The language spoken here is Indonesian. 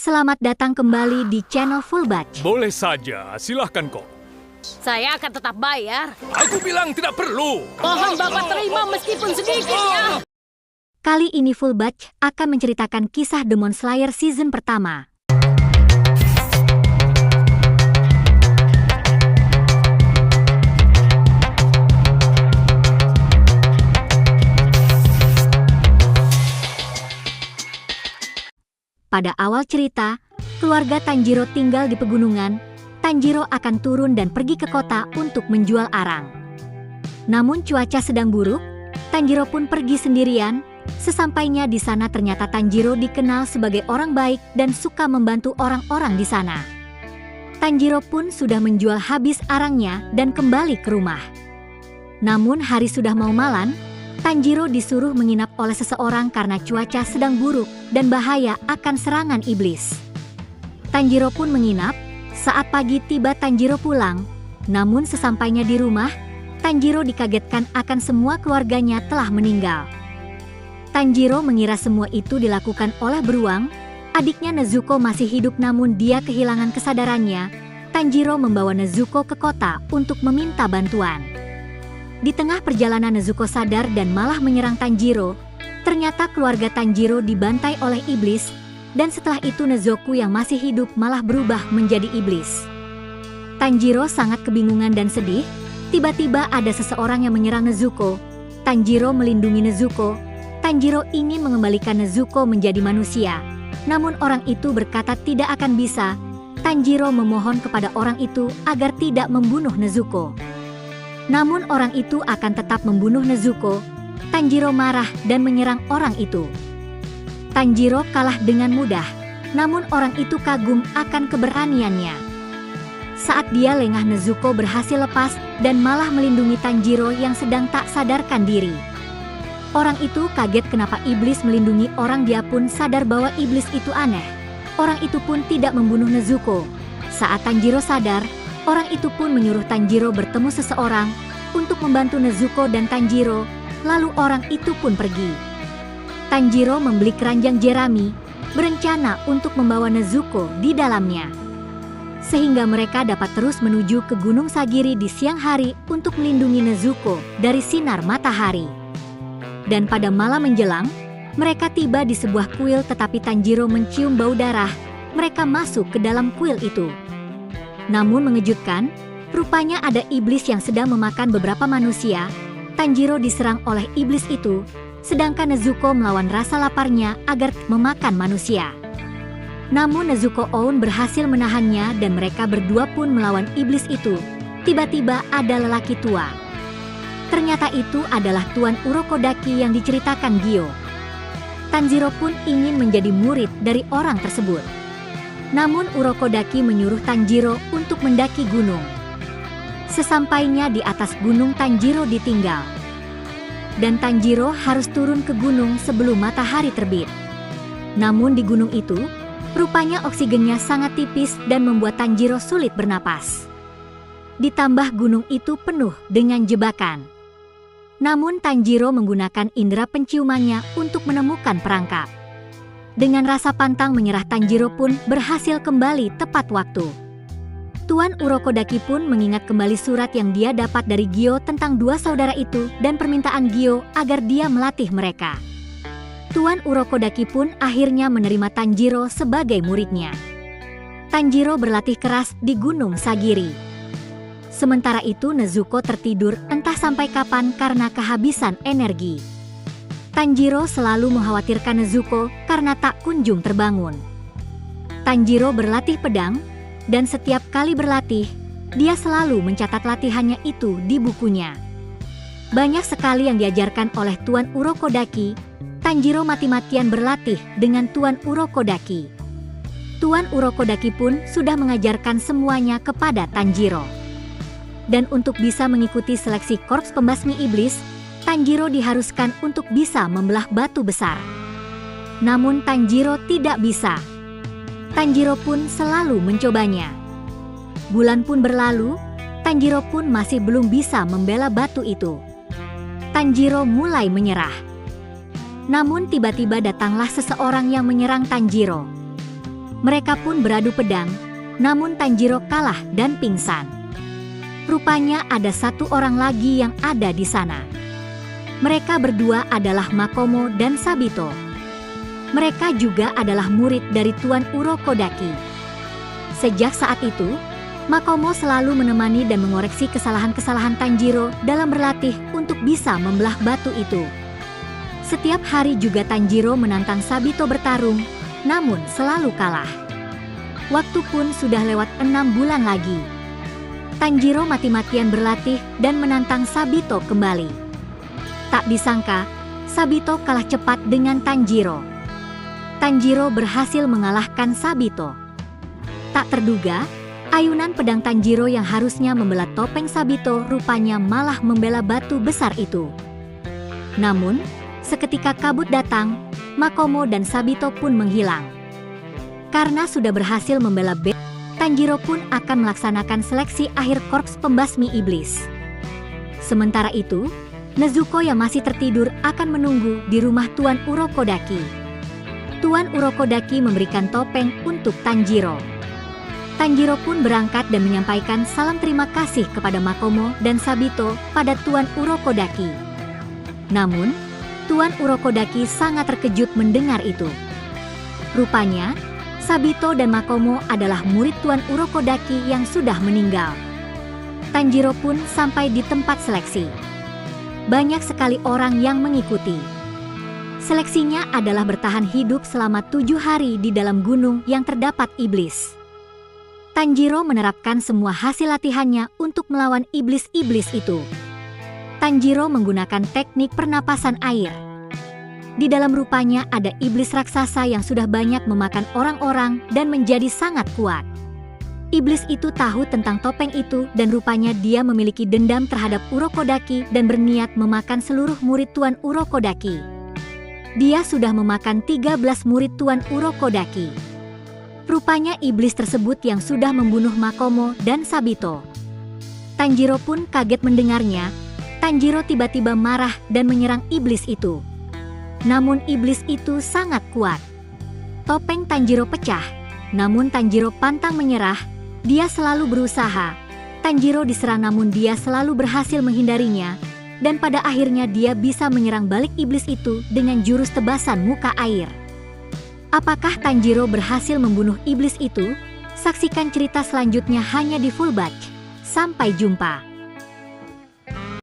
Selamat datang kembali di channel Full Batch. Boleh saja, silahkan kok. Saya akan tetap bayar. Aku bilang tidak perlu. Mohon Bapak terima meskipun sedikit ya. Kali ini Full Batch akan menceritakan kisah Demon Slayer season pertama. Pada awal cerita, keluarga Tanjiro tinggal di pegunungan. Tanjiro akan turun dan pergi ke kota untuk menjual arang. Namun cuaca sedang buruk, Tanjiro pun pergi sendirian. Sesampainya di sana ternyata Tanjiro dikenal sebagai orang baik dan suka membantu orang-orang di sana. Tanjiro pun sudah menjual habis arangnya dan kembali ke rumah. Namun hari sudah mau malam, Tanjiro disuruh menginap oleh seseorang karena cuaca sedang buruk dan bahaya akan serangan iblis. Tanjiro pun menginap. Saat pagi tiba Tanjiro pulang, namun sesampainya di rumah, Tanjiro dikagetkan akan semua keluarganya telah meninggal. Tanjiro mengira semua itu dilakukan oleh beruang. Adiknya Nezuko masih hidup namun dia kehilangan kesadarannya. Tanjiro membawa Nezuko ke kota untuk meminta bantuan. Di tengah perjalanan Nezuko sadar dan malah menyerang Tanjiro. Ternyata keluarga Tanjiro dibantai oleh iblis. Dan setelah itu Nezuko yang masih hidup malah berubah menjadi iblis. Tanjiro sangat kebingungan dan sedih. Tiba-tiba ada seseorang yang menyerang Nezuko. Tanjiro melindungi Nezuko. Tanjiro ingin mengembalikan Nezuko menjadi manusia. Namun orang itu berkata tidak akan bisa. Tanjiro memohon kepada orang itu agar tidak membunuh Nezuko. Namun orang itu akan tetap membunuh Nezuko. Tanjiro marah dan menyerang orang itu. Tanjiro kalah dengan mudah, namun orang itu kagum akan keberaniannya. Saat dia lengah, Nezuko berhasil lepas dan malah melindungi Tanjiro yang sedang tak sadarkan diri. Orang itu kaget kenapa iblis melindungi orang, dia pun sadar bahwa iblis itu aneh. Orang itu pun tidak membunuh Nezuko. Saat Tanjiro sadar, orang itu pun menyuruh Tanjiro bertemu seseorang untuk membantu Nezuko dan Tanjiro, lalu orang itu pun pergi. Tanjiro membeli keranjang jerami, berencana untuk membawa Nezuko di dalamnya. Sehingga mereka dapat terus menuju ke Gunung Sagiri di siang hari untuk melindungi Nezuko dari sinar matahari. Dan pada malam menjelang, mereka tiba di sebuah kuil tetapi Tanjiro mencium bau darah. Mereka masuk ke dalam kuil itu. Namun mengejutkan, rupanya ada iblis yang sedang memakan beberapa manusia. Tanjiro diserang oleh iblis itu. Sedangkan Nezuko melawan rasa laparnya agar memakan manusia. Namun Nezuko Oun berhasil menahannya dan mereka berdua pun melawan iblis itu. Tiba-tiba ada lelaki tua. Ternyata itu adalah Tuan Urokodaki yang diceritakan Gyo. Tanjiro pun ingin menjadi murid dari orang tersebut. Namun Urokodaki menyuruh Tanjiro untuk mendaki gunung. Sesampainya di atas gunung, Tanjiro ditinggal. Dan Tanjiro harus turun ke gunung sebelum matahari terbit. Namun di gunung itu, rupanya oksigennya sangat tipis dan membuat Tanjiro sulit bernapas. Ditambah gunung itu penuh dengan jebakan. Namun Tanjiro menggunakan indera penciumannya untuk menemukan perangkap. Dengan rasa pantang menyerah, Tanjiro pun berhasil kembali tepat waktu. Tuan Urokodaki pun mengingat kembali surat yang dia dapat dari Gyo tentang dua saudara itu dan permintaan Gyo agar dia melatih mereka. Tuan Urokodaki pun akhirnya menerima Tanjiro sebagai muridnya. Tanjiro berlatih keras di Gunung Sagiri. Sementara itu Nezuko tertidur entah sampai kapan karena kehabisan energi. Tanjiro selalu mengkhawatirkan Nezuko karena tak kunjung terbangun. Tanjiro berlatih pedang. Dan setiap kali berlatih, dia selalu mencatat latihannya itu di bukunya. Banyak sekali yang diajarkan oleh Tuan Urokodaki. Tanjiro mati-matian berlatih dengan Tuan Urokodaki. Tuan Urokodaki pun sudah mengajarkan semuanya kepada Tanjiro. Dan untuk bisa mengikuti seleksi korps pembasmi iblis, Tanjiro diharuskan untuk bisa membelah batu besar. Namun Tanjiro tidak bisa. Tanjiro pun selalu mencobanya. Bulan pun berlalu, Tanjiro pun masih belum bisa membela batu itu. Tanjiro mulai menyerah. Namun tiba-tiba datanglah seseorang yang menyerang Tanjiro. Mereka pun beradu pedang, namun Tanjiro kalah dan pingsan. Rupanya ada satu orang lagi yang ada di sana. Mereka berdua adalah Makomo dan Sabito. Mereka juga adalah murid dari Tuan Urokodaki. Sejak saat itu, Makomo selalu menemani dan mengoreksi kesalahan-kesalahan Tanjiro dalam berlatih untuk bisa membelah batu itu. Setiap hari juga Tanjiro menantang Sabito bertarung, namun selalu kalah. Waktu pun sudah lewat 6 bulan lagi. Tanjiro mati-matian berlatih dan menantang Sabito kembali. Tak disangka, Sabito kalah cepat dengan Tanjiro. Tanjiro berhasil mengalahkan Sabito. Tak terduga, ayunan pedang Tanjiro yang harusnya membelah topeng Sabito rupanya malah membela batu besar itu. Namun, seketika kabut datang, Makomo dan Sabito pun menghilang. Karena sudah berhasil membela Tanjiro pun akan melaksanakan seleksi akhir korps pembasmi iblis. Sementara itu, Nezuko yang masih tertidur akan menunggu di rumah Tuan Urokodaki. Tuan Urokodaki memberikan topeng untuk Tanjiro. Tanjiro pun berangkat dan menyampaikan salam terima kasih kepada Makomo dan Sabito pada Tuan Urokodaki. Namun, Tuan Urokodaki sangat terkejut mendengar itu. Rupanya, Sabito dan Makomo adalah murid Tuan Urokodaki yang sudah meninggal. Tanjiro pun sampai di tempat seleksi. Banyak sekali orang yang mengikuti. Seleksinya adalah bertahan hidup selama 7 hari di dalam gunung yang terdapat iblis. Tanjiro menerapkan semua hasil latihannya untuk melawan iblis-iblis itu. Tanjiro menggunakan teknik pernapasan air. Di dalam rupanya ada iblis raksasa yang sudah banyak memakan orang-orang dan menjadi sangat kuat. Iblis itu tahu tentang topeng itu dan rupanya dia memiliki dendam terhadap Urokodaki dan berniat memakan seluruh murid Tuan Urokodaki. Dia sudah memakan 13 murid Tuan Urokodaki. Rupanya iblis tersebut yang sudah membunuh Makomo dan Sabito. Tanjiro pun kaget mendengarnya. Tanjiro tiba-tiba marah dan menyerang iblis itu. Namun iblis itu sangat kuat. Topeng Tanjiro pecah, namun Tanjiro pantang menyerah. Dia selalu berusaha. Tanjiro diserang namun dia selalu berhasil menghindarinya. Dan pada akhirnya dia bisa menyerang balik iblis itu dengan jurus tebasan muka air. Apakah Tanjiro berhasil membunuh iblis itu? Saksikan cerita selanjutnya hanya di Fullbatch. Sampai jumpa.